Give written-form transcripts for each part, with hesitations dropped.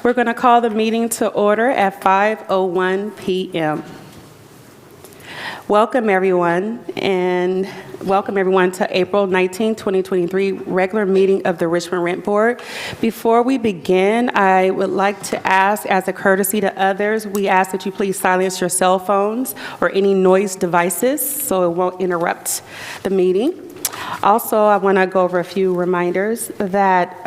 We're going to call the meeting to order at 5:01 p.m. Welcome everyone to April 19, 2023 regular meeting of the Richmond Rent Board. Before we begin, I would like to ask, as a courtesy to others, we ask that you please silence your cell phones or any noise devices so it won't interrupt the meeting. Also, I want to go over a few reminders that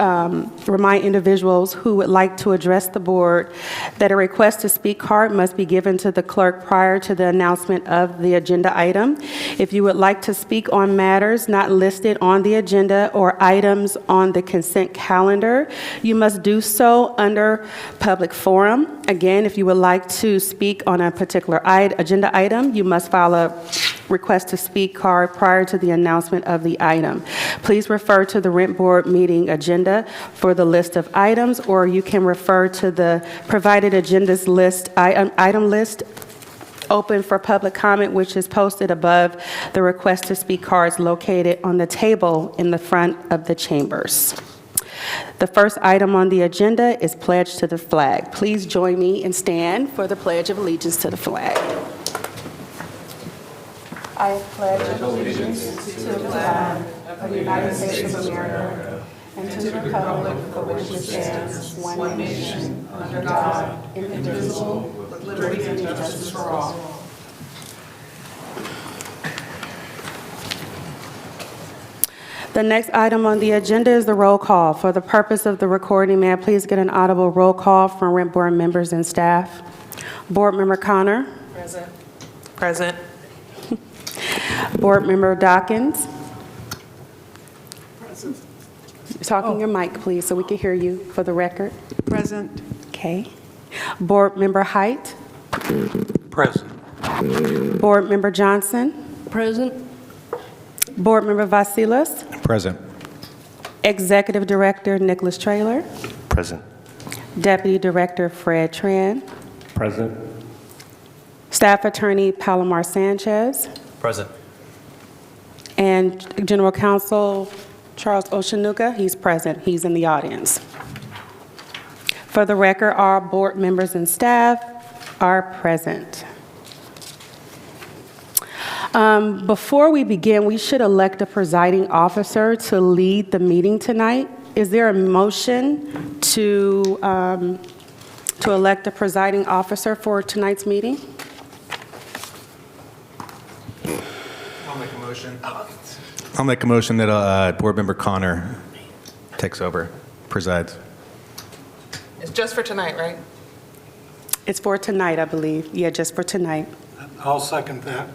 remind individuals who would like to address the board that a request to speak card must be given to the clerk prior to the announcement of the agenda item. If you would like to speak on matters not listed on the agenda or items on the consent calendar, you must do so under public forum. Again, if you would like to speak on a particular agenda item, you must file a request to speak card prior to the announcement of the item. Please refer to the Rent Board meeting agenda for the list of items, or you can refer to the provided agendas list, item list open for public comment, which is posted above the request to speak cards located on the table in the front of the chambers. The first item on the agenda is pledge to the flag. Please join me and stand for the Pledge of Allegiance to the flag. I pledge allegiance to the flag of the United States of America and to the republic for which it stands, one nation, under God, indivisible, with liberty and justice for all. The next item on the agenda is the roll call. For the purpose of the recording, may I please get an audible roll call from Rent Board members and staff? Board Member Connor. Present. Present. Board Member Dawkins. Present. Talking your mic, please, so we can hear you for the record. Present. Okay. Board Member Height. Present. Board Member Johnson. Present. Board Member Vasilis. Present. Executive Director Nicholas Traylor. Present. Deputy Director Fred Tran. Present. Staff Attorney Palomar Sanchez. Present. And General Counsel Charles Oshanuga, he's present. He's in the audience. For the record, our board members and staff are present. Before we begin, we should elect a presiding officer to lead the meeting tonight. Is there a motion to elect a presiding officer for tonight's meeting? I'll make a motion that Board Member Connor takes over, presides. It's just for tonight, right? It's for tonight, I believe. Yeah, just for tonight. I'll second that.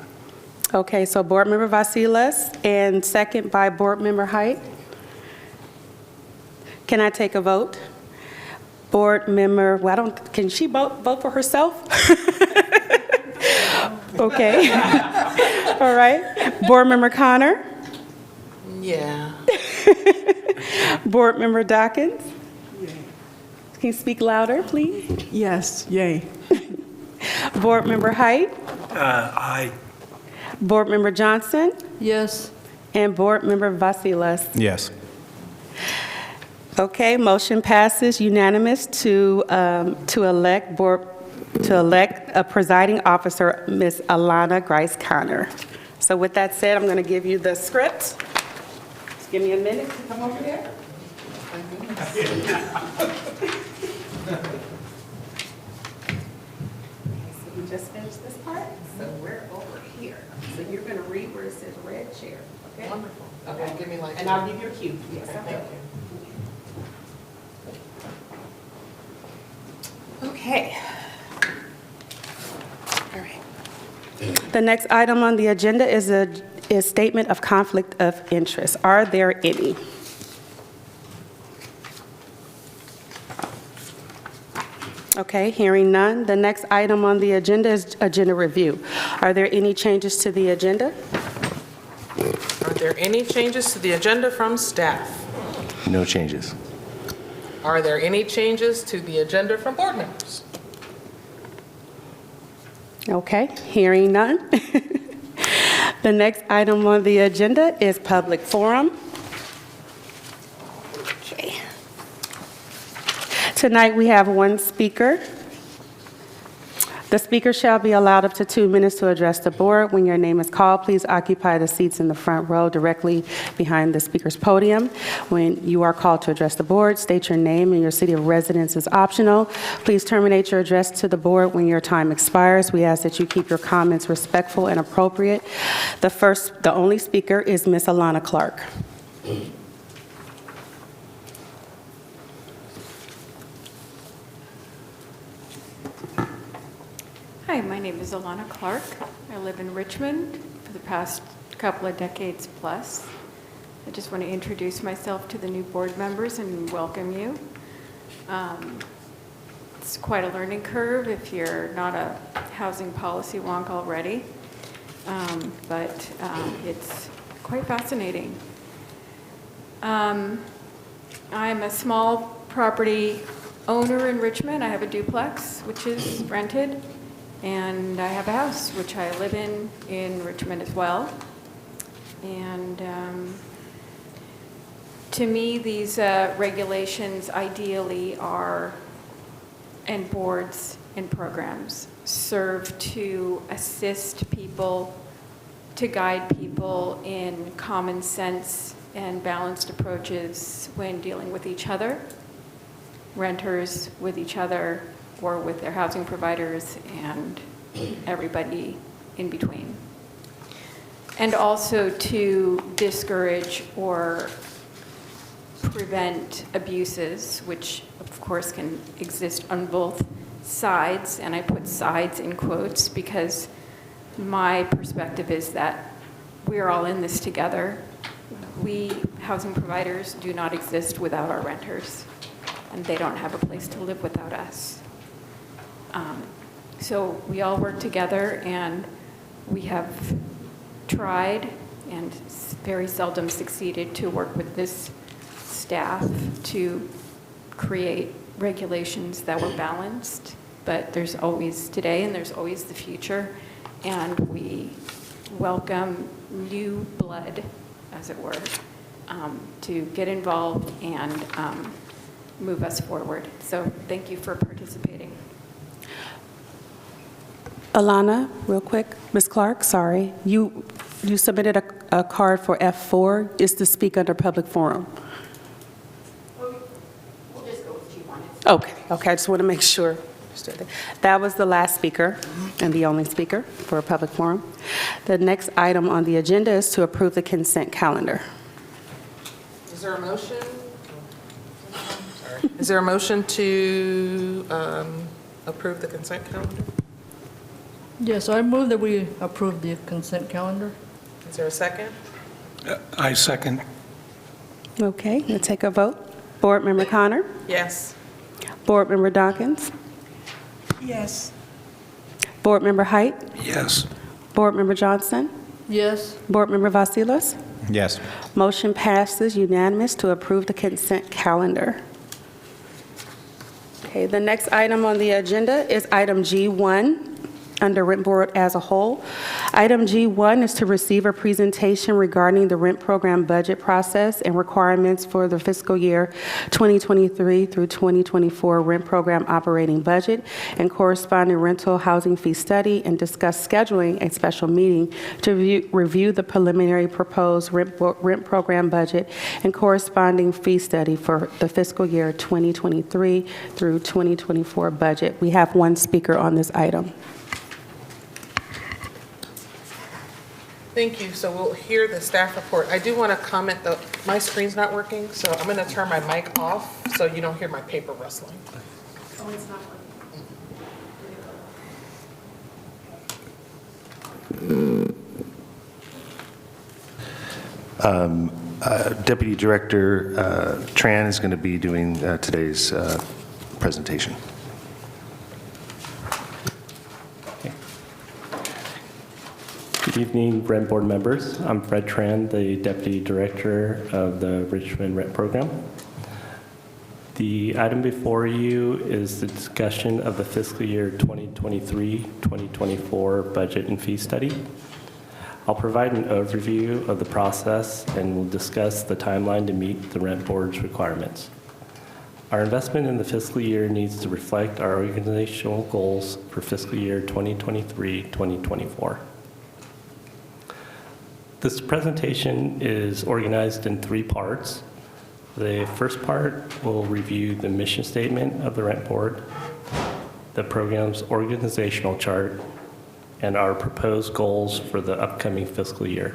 Okay, so Board Member Vasilis and second by Board Member Height. Can I take a vote? Board Member, can she vote for herself? Okay. All right. Board Member Connor. Yeah. Board Member Dawkins. Yay. Can you speak louder, please? Yes, yay. Board Member Height. Aye. Board Member Johnson. Yes. And Board Member Vasilis. Yes. Okay, motion passes unanimous to elect a presiding officer, Ms. Alana Grice Connor. So with that said, I'm going to give you the script. Just give me a minute to come over there. So we just finished this part, so we're over here. So you're going to read where it says red chair, okay? Wonderful. Okay, give me like. And I'll give you a cue. Yes, Okay, I thank will. you. Okay. All right. The next item on the agenda is a statement of conflict of interest. Are there any? Okay, hearing none. The next item on the agenda is agenda review. Are there any changes to the agenda? Are there any changes to the agenda from staff? No changes. Are there any changes to the agenda from board members? Okay, hearing none. The next item on the agenda is public forum. Okay. Tonight, we have one speaker. The speaker shall be allowed up to 2 minutes to address the board. When your name is called, please occupy the seats in the front row directly behind the speaker's podium. When you are called to address the board, state your name and your city of residence is optional. Please terminate your address to the board when your time expires. We ask that you keep your comments respectful and appropriate. The only speaker is Ms. Alana Clark. Hi, my name is Alana Clark. I live in Richmond for the past couple of decades plus. I just want to introduce myself to the new board members and welcome you. It's quite a learning curve if you're not a housing policy wonk already, but it's quite fascinating. I'm a small property owner in Richmond. I have a duplex, which is rented. And I have a house, which I live in Richmond as well. And to me, these regulations ideally are, and boards and programs, serve to assist people, to guide people in common sense and balanced approaches when dealing with each other, renters with each other, or with their housing providers and everybody in between. And also to discourage or prevent abuses, which of course can exist on both sides, and I put sides in quotes because my perspective is that we're all in this together. We, housing providers, do not exist without our renters, and they don't have a place to live without us. So we all work together, and we have tried and very seldom succeeded to work with this staff to create regulations that were balanced. But there's always today and there's always the future, and we welcome new blood, as it were, to get involved and move us forward. So thank you for participating. Alana, real quick. Ms. Clark, sorry. You submitted a card for F4. Is to speak under public forum. We'll just go with G1. Okay, I just want to make sure. That was the last speaker and the only speaker for a public forum. The next item on the agenda is to approve the consent calendar. Is there a motion? Sorry. Is there a motion to approve the consent calendar? Yes, I move that we approve the consent calendar. Is there a second? I second. Okay, we'll take a vote. Board Member Connor? Yes. Board Member Dawkins? Yes. Board Member Height? Yes. Board Member Johnson? Yes. Board Member Vassilos? Yes. Motion passes unanimous to approve the consent calendar. Okay, the next item on the agenda is item G1 under Rent Board as a whole. Item G1 is to receive a presentation regarding the rent program budget process and requirements for the fiscal year 2023 through 2024 rent program operating budget and corresponding rental housing fee study, and discuss scheduling a special meeting to review the preliminary proposed rent program budget and corresponding fee study for the fiscal year 2023 through 2024 budget. We have one speaker on this item. Thank you. So we'll hear the staff report. I do want to comment, though, my screen's not working, so I'm going to turn my mic off so you don't hear my paper rustling. Oh, it's not working. Deputy Director Tran is going to be doing today's presentation. Good evening, Rent Board members. I'm Fred Tran, the Deputy Director of the Richmond Rent Program. The item before you is the discussion of the fiscal year 2023-2024 budget and fee study. I'll provide an overview of the process and we'll discuss the timeline to meet the Rent Board's requirements. Our investment in the fiscal year needs to reflect our organizational goals for fiscal year 2023-2024. This presentation is organized in 3 parts. The first part will review the mission statement of the Rent Board, the program's organizational chart, and our proposed goals for the upcoming fiscal year.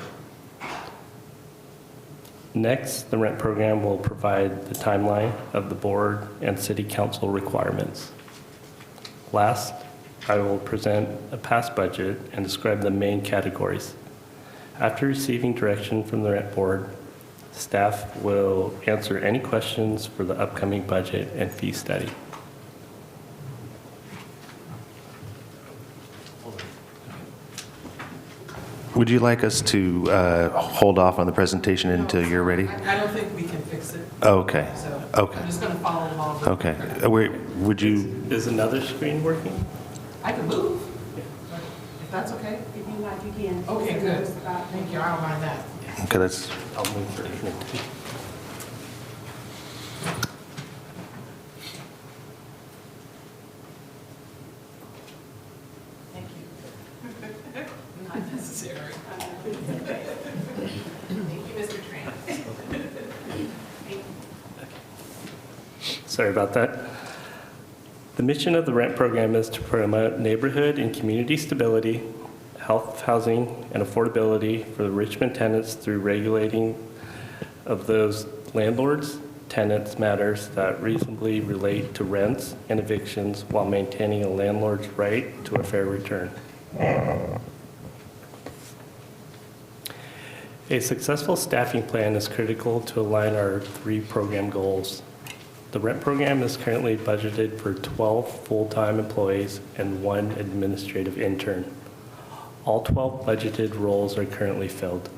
Next, the Rent Program will provide the timeline of the board and city council requirements. Last, I will present a past budget and describe the main categories. After receiving direction from the Rent Board, staff will answer any questions for the upcoming budget and fee study. Would you like us to hold off on the presentation until you're ready? I don't think we can fix it, Okay, so okay, I'm just going to follow along. okay. Would you, Is another screen working? I can move, if that's okay. If you like, you can. Okay, good. Thank you, I don't mind that. okay, let's, I'll move for it. Thank you. Not necessary. Thank you, Mr. Tran. Sorry about that. The mission of the Rent Program is to promote neighborhood and community stability, health, housing, and affordability for the Richmond tenants through regulating of those landlords, tenants matters that reasonably relate to rents and evictions while maintaining a landlord's right to a fair return. A successful staffing plan is critical to align our 3 program goals. The Rent Program is currently budgeted for 12 full-time employees and 1 administrative intern. All 12 budgeted roles are currently filled.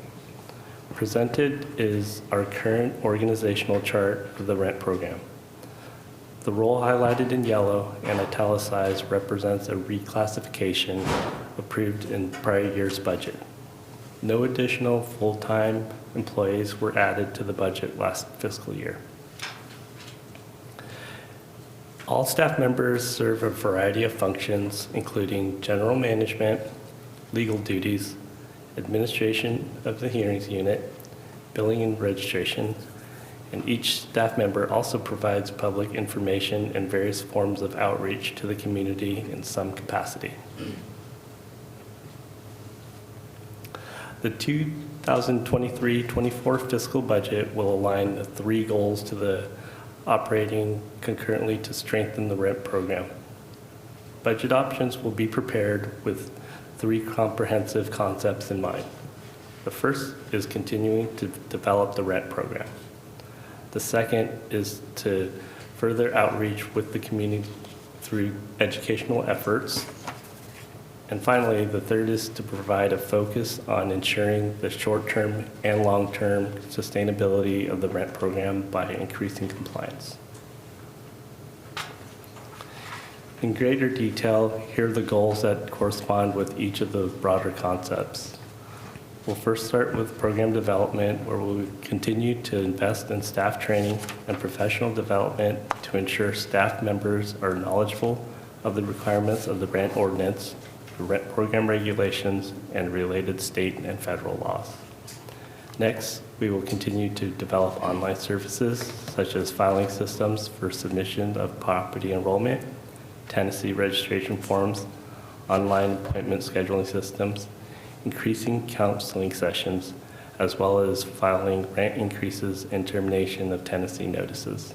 Presented is our current organizational chart of the Rent Program. The role highlighted in yellow and italicized represents a reclassification approved in prior year's budget. No additional full-time employees were added to the budget last fiscal year. All staff members serve a variety of functions, including general management, legal duties, administration of the hearings unit, billing and registration, and each staff member also provides public information and various forms of outreach to the community in some capacity. The 2023-24 fiscal budget will align the 3 goals to the operating concurrently to strengthen the Rent Program. Budget options will be prepared with 3 comprehensive concepts in mind. The first is continuing to develop the Rent Program. The second is to further outreach with the community through educational efforts. And finally, the third is to provide a focus on ensuring the short-term and long-term sustainability of the Rent Program by increasing compliance. In greater detail, here are the goals that correspond with each of the broader concepts. We'll first start with program development, where we'll continue to invest in staff training and professional development to ensure staff members are knowledgeable of the requirements of the rent ordinance, the Rent Program regulations, and related state and federal laws. Next, we will continue to develop online services such as filing systems for submission of property enrollment, tenancy registration forms, online appointment scheduling systems, increasing counseling sessions, as well as filing rent increases and termination of tenancy notices.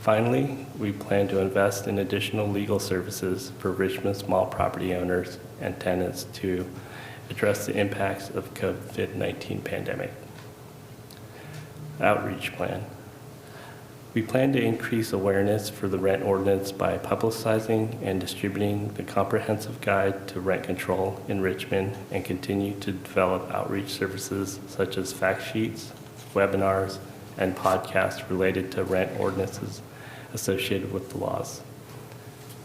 Finally, we plan to invest in additional legal services for Richmond small property owners and tenants to address the impacts of COVID-19 pandemic. Outreach plan. We plan to increase awareness for the rent ordinance by publicizing and distributing the comprehensive guide to rent control in Richmond and continue to develop outreach services such as fact sheets, webinars, and podcasts related to rent ordinances associated with the laws.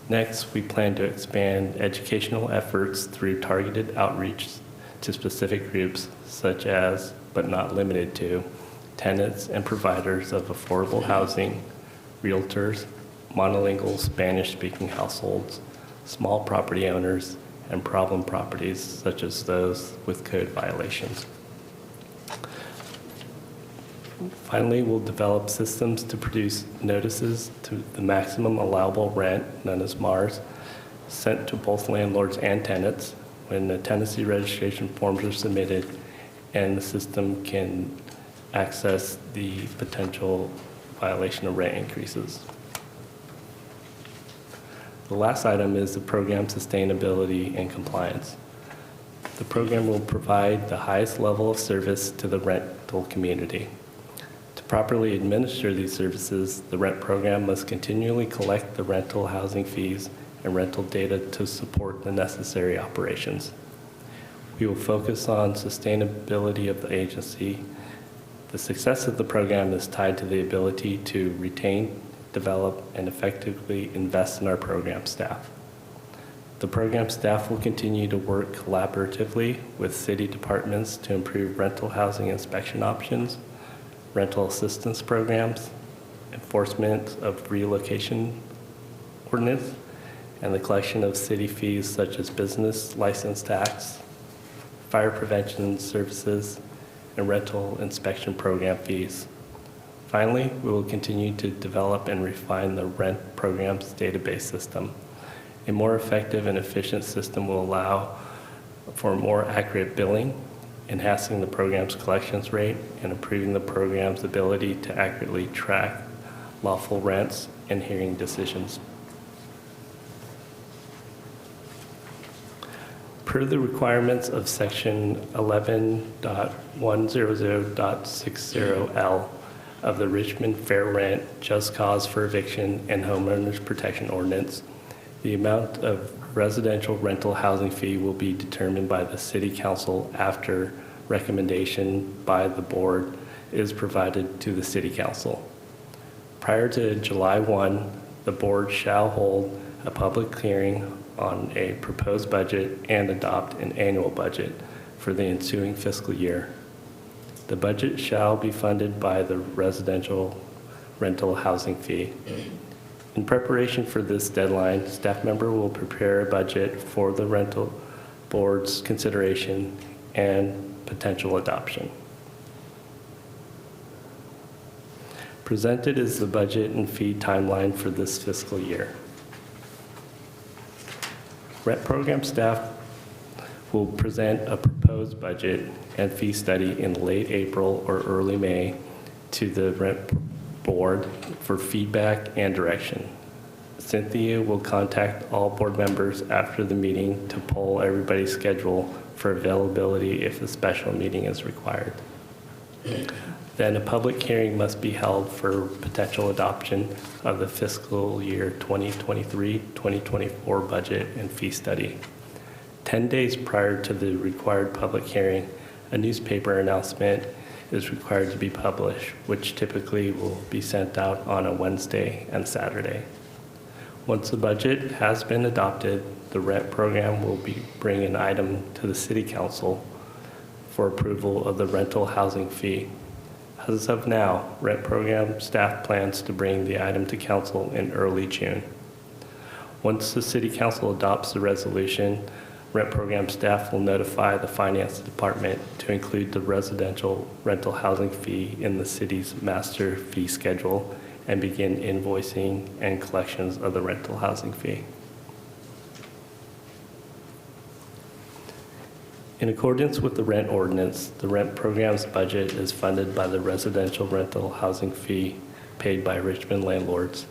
Next, we plan to expand educational efforts through targeted outreach to specific groups such as, but not limited to, tenants and providers of affordable housing, realtors, monolingual Spanish-speaking households, small property owners, and problem properties such as those with code violations. Finally, we'll develop systems to produce notices to the maximum allowable rent, known as MARS, sent to both landlords and tenants when the tenancy registration forms are submitted, and the system can access the potential violation of rent increases. The last item is the program sustainability and compliance. The program will provide the highest level of service to the rental community. To properly administer these services, the rent program must continually collect the rental housing fees and rental data to support the necessary operations. We will focus on sustainability of the agency. The success of the program is tied to the ability to retain, develop, and effectively invest in our program staff. The program staff will continue to work collaboratively with city departments to improve rental housing inspection options, rental assistance programs, enforcement of relocation ordinance, and the collection of city fees such as business license tax, fire prevention services, and rental inspection program fees. Finally, we will continue to develop and refine the rent program's database system. A more effective and efficient system will allow for more accurate billing, enhancing the program's collections rate, and improving the program's ability to accurately track lawful rents and hearing decisions. Per the requirements of Section 11.100.60L of the Richmond Fair Rent, Just Cause for Eviction, and Homeowners Protection Ordinance, the amount of residential rental housing fee will be determined by the City Council after recommendation by the board is provided to the City Council. Prior to July 1, the board shall hold a public hearing on a proposed budget and adopt an annual budget for the ensuing fiscal year. The budget shall be funded by the residential rental housing fee. In preparation for this deadline, staff member will prepare a budget for the rental board's consideration and potential adoption. Presented is the budget and fee timeline for this fiscal year. Rent program staff will present a proposed budget and fee study in late April or early May to the rent board for feedback and direction. Cynthia will contact all board members after the meeting to poll everybody's schedule for availability if a special meeting is required. Then a public hearing must be held for potential adoption of the fiscal year 2023-2024 budget and fee study. 10 days prior to the required public hearing, a newspaper announcement is required to be published, which typically will be sent out on a Wednesday and Saturday. Once the budget has been adopted, the rent program will bring an item to the City Council for approval of the rental housing fee. As of now, rent program staff plans to bring the item to council in early June. Once the City Council adopts the resolution, rent program staff will notify the Finance Department to include the residential rental housing fee in the city's master fee schedule and begin invoicing and collections of the rental housing fee. In accordance with the rent ordinance, the rent program's budget is funded by the residential rental housing fee paid by Richmond landlords.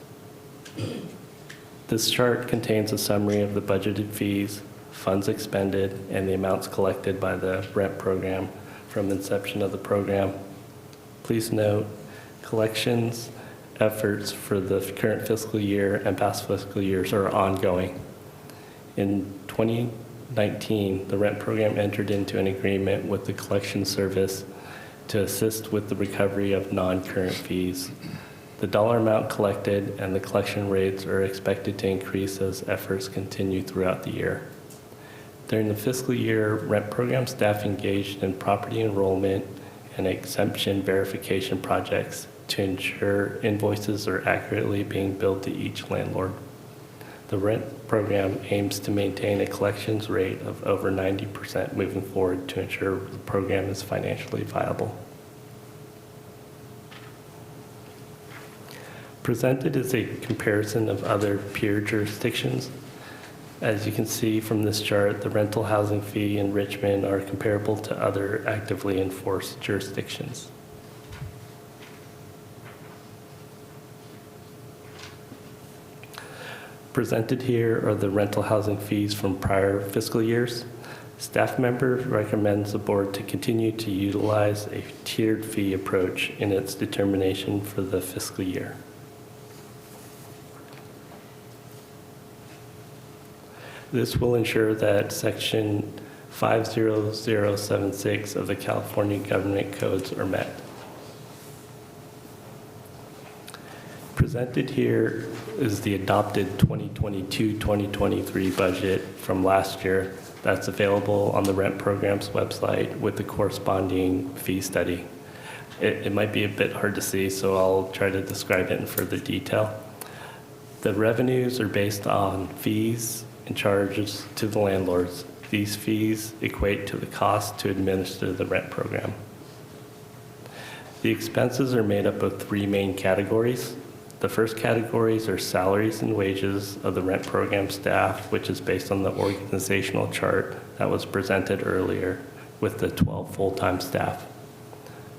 This chart contains a summary of the budgeted fees, funds expended, and the amounts collected by the rent program from inception of the program. Please note, collections efforts for the current fiscal year and past fiscal years are ongoing. In 2019, the rent program entered into an agreement with the collection service to assist with the recovery of non-current fees. The dollar amount collected and the collection rates are expected to increase as efforts continue throughout the year. During the fiscal year, rent program staff engaged in property enrollment and exemption verification projects to ensure invoices are accurately being billed to each landlord. The rent program aims to maintain a collections rate of over 90% moving forward to ensure the program is financially viable. Presented is a comparison of other peer jurisdictions. As you can see from this chart, the rental housing fee in Richmond are comparable to other actively enforced jurisdictions. Presented here are the rental housing fees from prior fiscal years. Staff member recommends the board to continue to utilize a tiered fee approach in its determination for the fiscal year. This will ensure that Section 50076 of the California Government Codes are met. Presented here is the adopted 2022-2023 budget from last year that's available on the rent program's website with the corresponding fee study. It might be a bit hard to see, so I'll try to describe it in further detail. The revenues are based on fees and charges to the landlords. These fees equate to the cost to administer the rent program. The expenses are made up of three main categories. The first categories are salaries and wages of the rent program staff, which is based on the organizational chart that was presented earlier with the 12 full-time staff.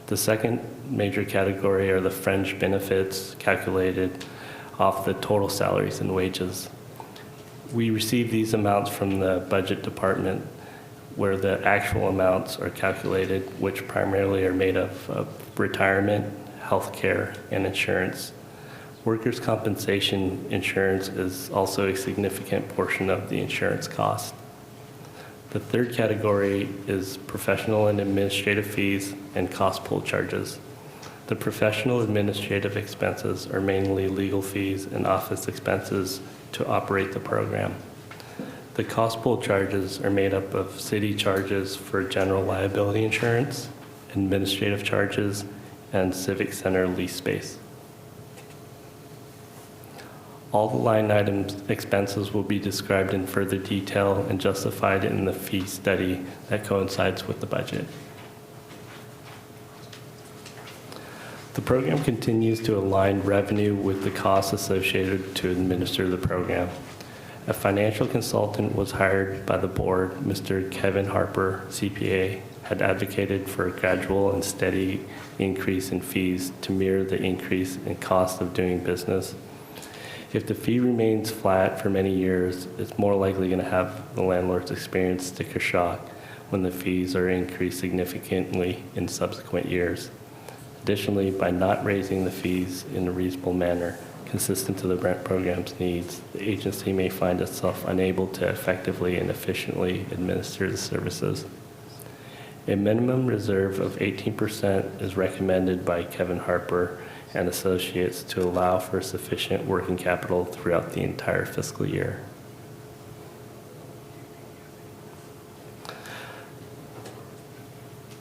The second major category are the fringe benefits calculated off the total salaries and wages. We receive these amounts from the budget department where the actual amounts are calculated, which primarily are made up of retirement, healthcare, and insurance. Workers' compensation insurance is also a significant portion of the insurance cost. The third category is professional and administrative fees and cost pool charges. The professional administrative expenses are mainly legal fees and office expenses to operate the program. The cost pool charges are made up of city charges for general liability insurance, administrative charges, and civic center lease space. All the line items expenses will be described in further detail and justified in the fee study that coincides with the budget. The program continues to align revenue with the costs associated to administer the program. A financial consultant was hired by the board. Mr. Kevin Harper, CPA, had advocated for a gradual and steady increase in fees to mirror the increase in cost of doing business. If the fee remains flat for many years, it's more likely going to have the landlords experience sticker shock when the fees are increased significantly in subsequent years. Additionally, by not raising the fees in a reasonable manner consistent to the rent program's needs, the agency may find itself unable to effectively and efficiently administer the services. A minimum reserve of 18% is recommended by Kevin Harper and Associates to allow for sufficient working capital throughout the entire fiscal year.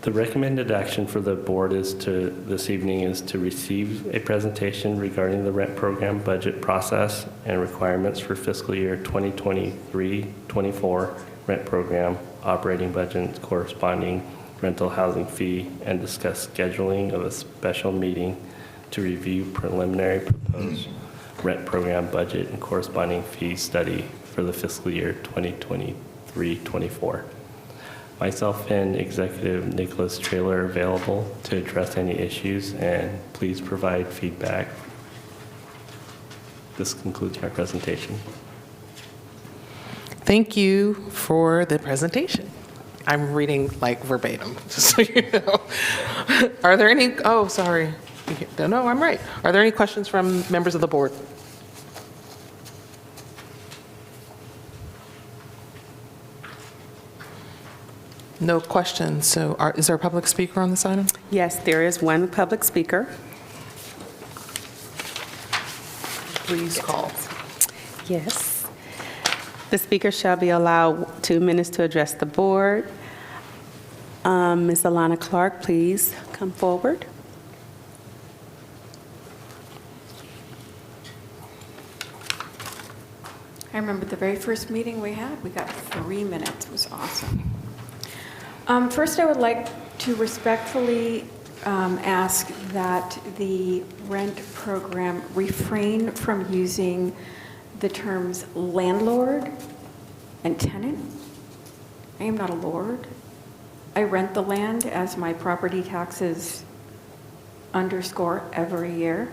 The recommended action for the board this evening is to receive a presentation regarding the rent program budget process and requirements for fiscal year 2023-24 rent program, operating budget, corresponding rental housing fee, and discuss scheduling of a special meeting to review preliminary proposed rent program budget and corresponding fee study for the fiscal year 2023-24. Myself and Executive Nicholas Traylor are available to address any issues, and please provide feedback. This concludes my presentation. Thank you for the presentation. I'm reading like verbatim, just so you know. Are there any, oh, sorry. No, I'm right. Are there any questions from members of the board? No questions. So is there a public speaker on this item? Yes, there is one public speaker. Please call. Yes. The speaker shall be allowed 2 minutes to address the board. Ms. Alana Clark, please come forward. I remember the very first meeting we had, we got 3 minutes. It was awesome. First, I would like to respectfully ask that the rent program refrain from using the terms landlord and tenant. I am not a lord. I rent the land as my property taxes underscore every year.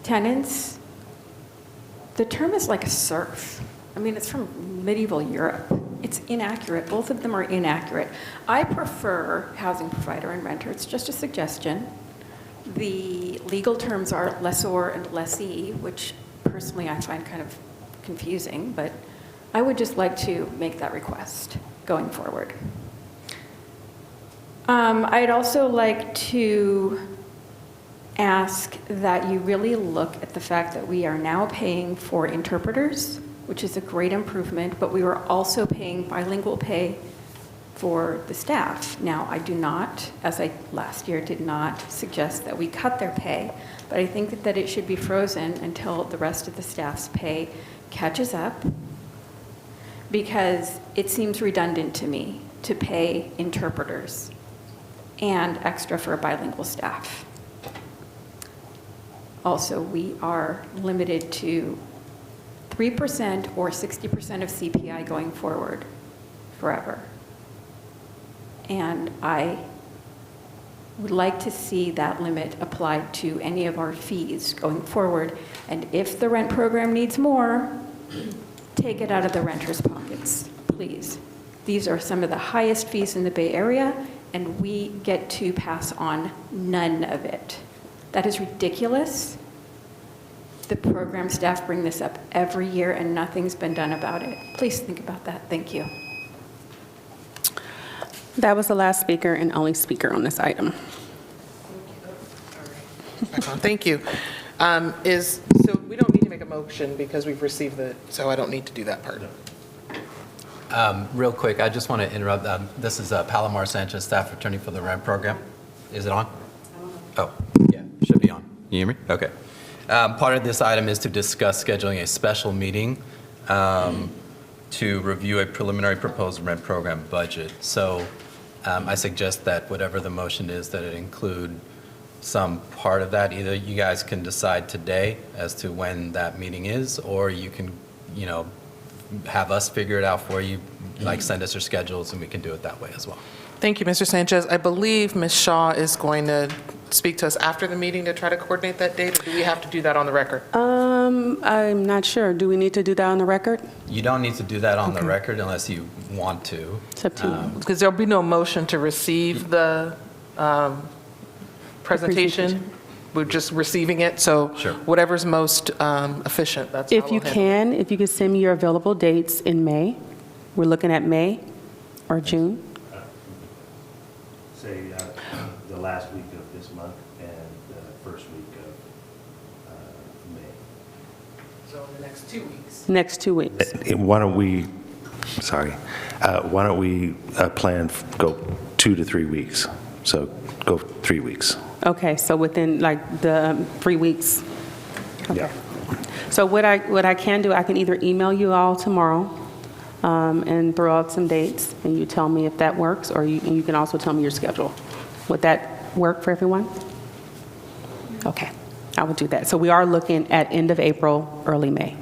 Tenants, the term is like a serf. I mean, it's from medieval Europe. It's inaccurate. Both of them are inaccurate. I prefer housing provider and renter. It's just a suggestion. The legal terms are lessor and lessee, which personally I find kind of confusing, but I would just like to make that request going forward. I'd also like to ask that you really look at the fact that we are now paying for interpreters, which is a great improvement, but we were also paying bilingual pay for the staff. Now, I do not, as I last year did not suggest that we cut their pay, but I think that it should be frozen until the rest of the staff's pay catches up, because it seems redundant to me to pay interpreters and extra for bilingual staff. Also, we are limited to 3% or 60% of CPI going forward forever. And I would like to see that limit applied to any of our fees going forward. And if the rent program needs more, take it out of the renters' pockets, please. These are some of the highest fees in the Bay Area, and we get to pass on none of it. That is ridiculous. The program staff bring this up every year, and nothing's been done about it. Please think about that. Thank you. That was the last speaker and only speaker on this item. Thank you. So we don't need to make a motion because we've received so I don't need to do that part. Real quick, I just want to interrupt. This is Palomar Sanchez, staff attorney for the rent program. Is it on? Oh, yeah, should be on. You hear me? Okay. Part of this item is to discuss scheduling a special meeting to review a preliminary proposed rent program budget. So I suggest that whatever the motion is, that it include some part of that. Either you guys can decide today as to when that meeting is, or you can, have us figure it out for you, like send us your schedules, and we can do it that way as well. Thank you, Mr. Sanchez. I believe Ms. Shaw is going to speak to us after the meeting to try to coordinate that date, or do we have to do that on the record? I'm not sure. Do we need to do that on the record? You don't need to do that on the record unless you want to. It's up to you. Because there'll be no motion to receive the presentation. We're just receiving it, so Sure. whatever's most efficient, that's how If we'll you handle it. can, if you could send me your available dates in May. We're looking at May or June. Say the last week of this month and the first week of May. So in the next 2 weeks. Next 2 weeks. Why don't we go 2 to 3 weeks? So go 3 weeks. Okay, so within like the 3 weeks. Okay. Yeah. So what I can do, I can either email you all tomorrow and throw out some dates, and you tell me if that works, or you can also tell me your schedule. Would that work for everyone? Okay, I will do that. So we are looking at end of April, early May.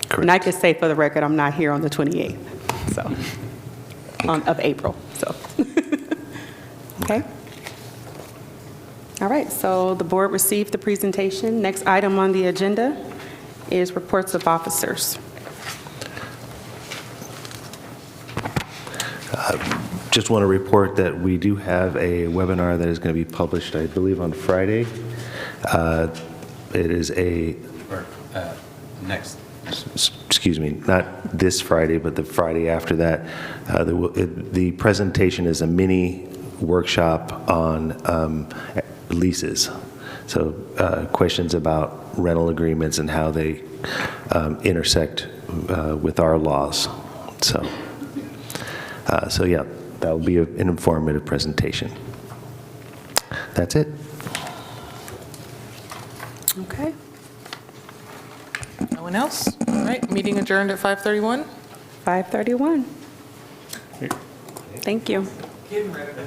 Correct. And I can say for the record, I'm not here on the 28th, so, of April, so. Okay? All right, so the board received the presentation. Next item on the agenda is reports of officers. Just want to report that we do have a webinar that is going to be published, I believe, on Friday. It is Next. excuse me, not this Friday, but the Friday after that. The presentation is a mini workshop on leases. So questions about rental agreements and how they intersect with our laws. So yeah, that will be an informative presentation. That's it. Okay. No one Anyone else? All right, meeting adjourned at 5:31. 5:31. Thank you.